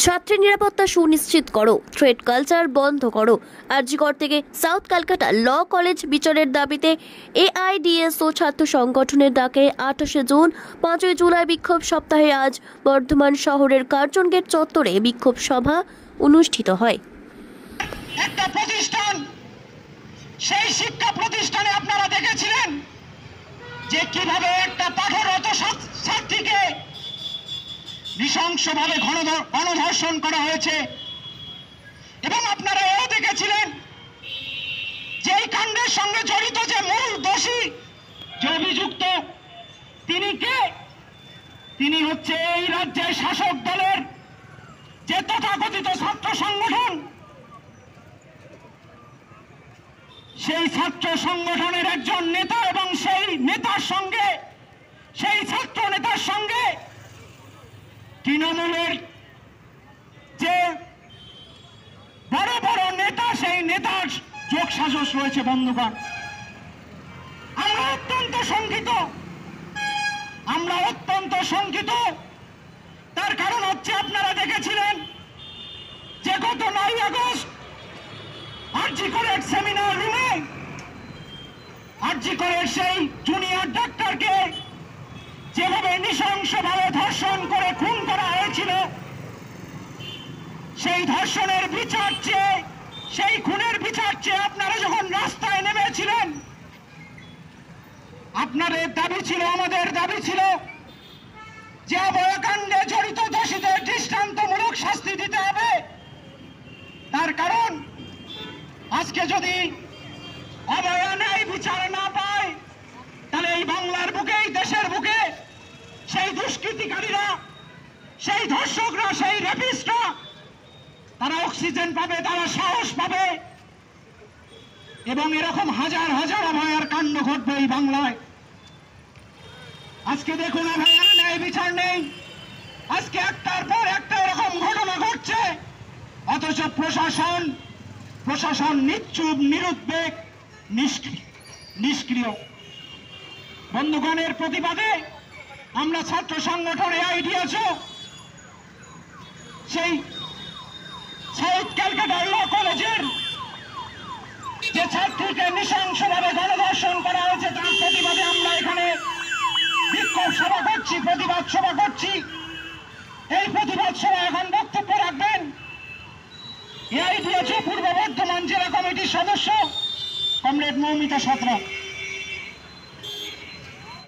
ছাত্রের নিরাপত্তা সুনিশ্চিত করো, থ্রেড কালচার বন্ধ করো। আরজিকর থেকে সাউথ ক্যালকাটা ল কলেজ বিচারের দাবিতে এআইডিএসও ছাত্র সংগঠনের ডাকে 28 জুন 5 জুলাই বিক্ষোভ সপ্তাহে আজ বর্ধমান শহরের কার্জন গেট চত্বরে বিক্ষোভ সভা অনুষ্ঠিত হয়। একটা প্রতিষ্ঠান, সেই শিক্ষা প্রতিষ্ঠানে আপনারা দেখেছিলেন যে কিভাবে একটা পাঠরত ছাত্রীকে নৃশংসভাবে গণধর্ষণ করা হয়েছে, এবং আপনারা এও দেখেছিলেন যে এই কাণ্ডের সঙ্গে জড়িত যে মূল দোষী, যে অভিযুক্ত, তিনি কে? তিনি হচ্ছে এই রাজ্যের শাসক দলের যে তথাকথিত ছাত্র সংগঠন। সেই ছাত্র সংগঠনের একজন নেতা এবং সেই নেতার সঙ্গে, সেই ছাত্র নেতার সঙ্গে তৃণমূলের যে বড় বড় নেতা, সেই নেতার যোগসাজশ রয়েছে। বন্ধুগণ, আমরা অত্যন্ত শঙ্কিত। তার কারণ হচ্ছে, আপনারা দেখেছিলেন যে গত 9 আগস্ট আরজিকরের সেমিনার রুমে আরজিকরের সেই জুনিয়র ডাক্তারকে যেভাবে নৃশংসভাবে ধর্ষণ করে খুন করা হয়েছিল, সেই ধর্ষণের বিচার চেয়ে, সেই খুনের বিচার চেয়ে আপনারা যখন রাস্তায় নেমেছিলেন, আপনাদের দাবি ছিল, আমাদের দাবি ছিল যে অভয়াকাণ্ডে জড়িত দোষীদের দৃষ্টান্তমূলক শাস্তি দিতে হবে। তার কারণ আজকে যদি অভয়া ন্যায় বিচার না পায়, তাহলে এই বাংলার বুকে, এই দেশের বুকে সেই দুষ্কৃতিকারীরা, সেই ধর্ষকরা, সেই রেপিস্টরা তারা অক্সিজেন পাবে, তারা সাহস পাবে, এবং এরকম হাজার হাজার অভয়ার কাণ্ড ঘটবে এই বাংলায়। আজকে দেখুন, অভয়ার ন্যায় বিচার নেই। আজকে একটার পর একটা এরকম ঘটনা ঘটছে, অথচ প্রশাসন নিশ্চুপ, নিরুদ্বেগ, নিষ্ক্রিয়। বন্ধুগণের প্রতিবাদে আমরা ছাত্র সংগঠন এআইডিএসও সেই সাউথ ক্যালকাটা ল কলেজের যে ছাত্রীকে নৃশংসভাবে গণধর্ষণ করা হয়েছে, তার প্রতিবাদে আমরা এখানে বিক্ষোভ সভা করছি, প্রতিবাদ সভা করছি। এই প্রতিবাদ সভা এখন বক্তব্য রাখবেন এআইডিএসও পূর্ব বর্ধমান জেলা কমিটির সদস্য কমরেড মৌমিতা সাঁতরা।